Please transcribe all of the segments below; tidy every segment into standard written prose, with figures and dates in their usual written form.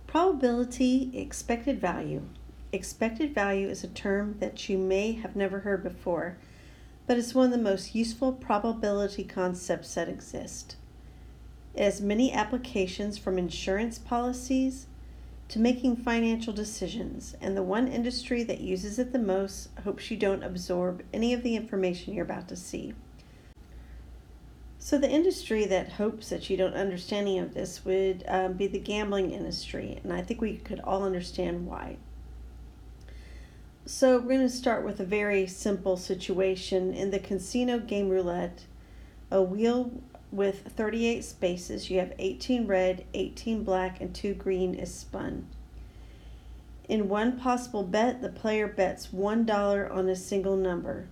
Probability, expected value. Expected value is a term that you may have never heard before, but it's one of the most useful probability concepts that exist. It has many applications from insurance policies to making financial decisions, and the one industry that uses it the most hopes you don't absorb any of the information you're about to see. So the industry that hopes that you don't understand any of this would be the gambling industry, and I think we could all understand why. So we're going to start with a very simple situation. In the casino game roulette, a wheel with 38 spaces, you have 18 red, 18 black, and 2 green is spun. In one possible bet, the player bets $1 on a single number.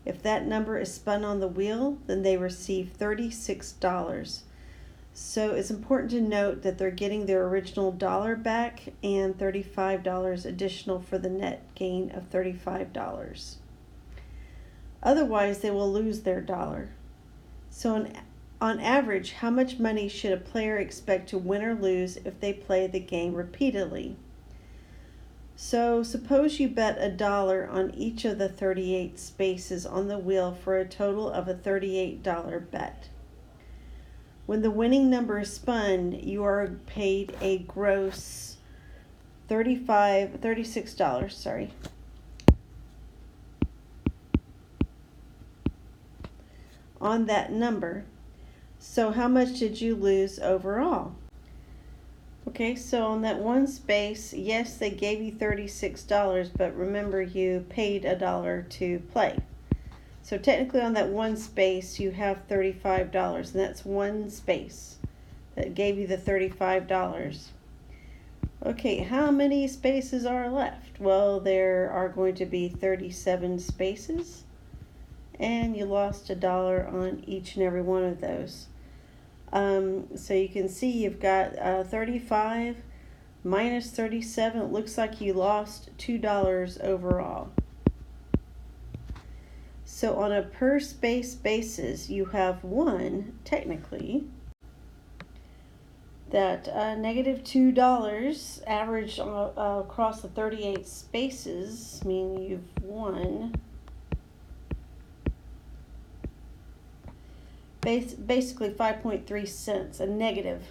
If that number is spun on the wheel, then they receive $36. So it's important to note that they're getting their original dollar back and $35 additional for the net gain of $35. Otherwise, they will lose their dollar. So on average, how much money should a player expect to win or lose if they play the game repeatedly? So suppose you bet $1 on each of the 38 spaces on the wheel for a total of a $38 bet. When the winning number is spun, you are paid a gross $36 on that number. So how much did you lose overall? Okay, so on that one space, yes, they gave you $36, but remember you paid $1 to play. So technically on that one space, you have $35, and that's one space that gave you the $35. Okay, how many spaces are left? Well, there are going to be 37 spaces, and you lost $1 on each and every one of those. So you can see you've got 35 minus 37. It looks like you lost $2 overall. So on a per space basis, you have won, technically, that negative $2 averaged across the 38 spaces, meaning you've won basically 5.3 cents, a negative,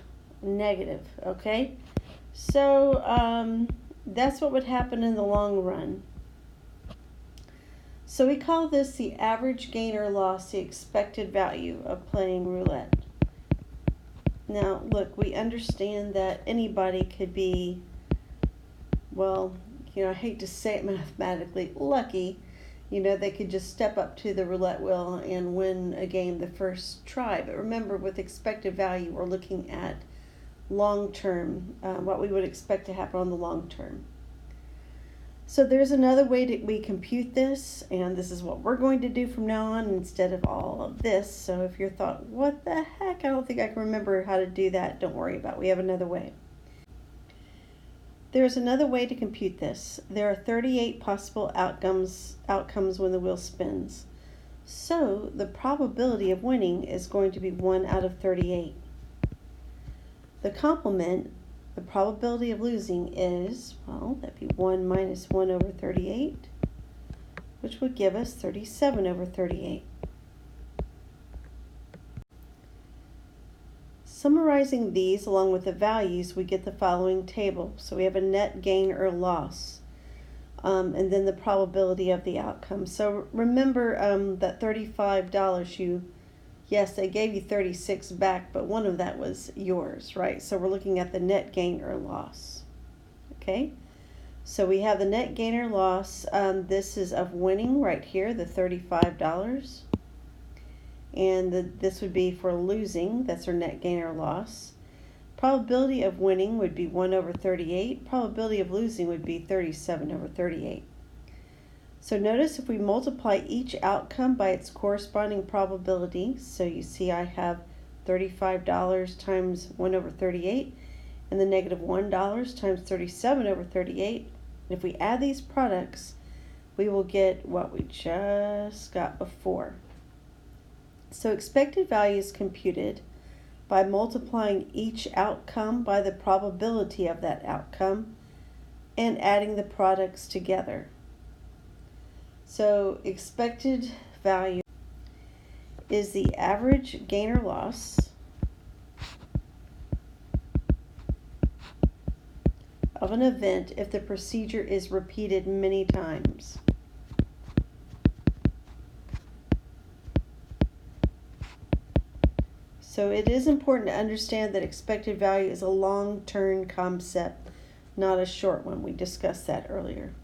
okay? So that's what would happen in the long run. So we call this the average gain or loss, the expected value of playing roulette. Now, look, we understand that anybody could be, well, I hate to say it mathematically, lucky. They could just step up to the roulette wheel and win a game the first try. But remember, with expected value, we're looking at long term, what we would expect to happen on the long term. So there's another way that we compute this, and this is what we're going to do from now on instead of all of this. So if you're thought, what the heck, I don't think I can remember how to do that, don't worry about it. We have another way. There's another way to compute this. There are 38 possible outcomes when the wheel spins. So the probability of winning is going to be 1 out of 38. The complement, the probability of losing is, well, that'd be 1 minus 1 over 38, which would give us 37 over 38. Summarizing these along with the values, we get the following table. So we have a net gain or loss, and then the probability of the outcome. So remember that $35, yes, they gave you 36 back, but one of that was yours, right? So we're looking at the net gain or loss. Okay, so we have the net gain or loss. This is of winning right here, the $35. And this would be for losing, that's our net gain or loss. Probability of winning would be 1 over 38. Probability of losing would be 37 over 38. So notice if we multiply each outcome by its corresponding probability, so you see I have $35 times 1 over 38, and the negative $1 times 37 over 38. And if we add these products, we will get what we just got before. So expected value is computed by multiplying each outcome by the probability of that outcome and adding the products together. So expected value is the average gain or loss of an event if the procedure is repeated many times. So it is important to understand that expected value is a long-term concept, not a short one. We discussed that earlier.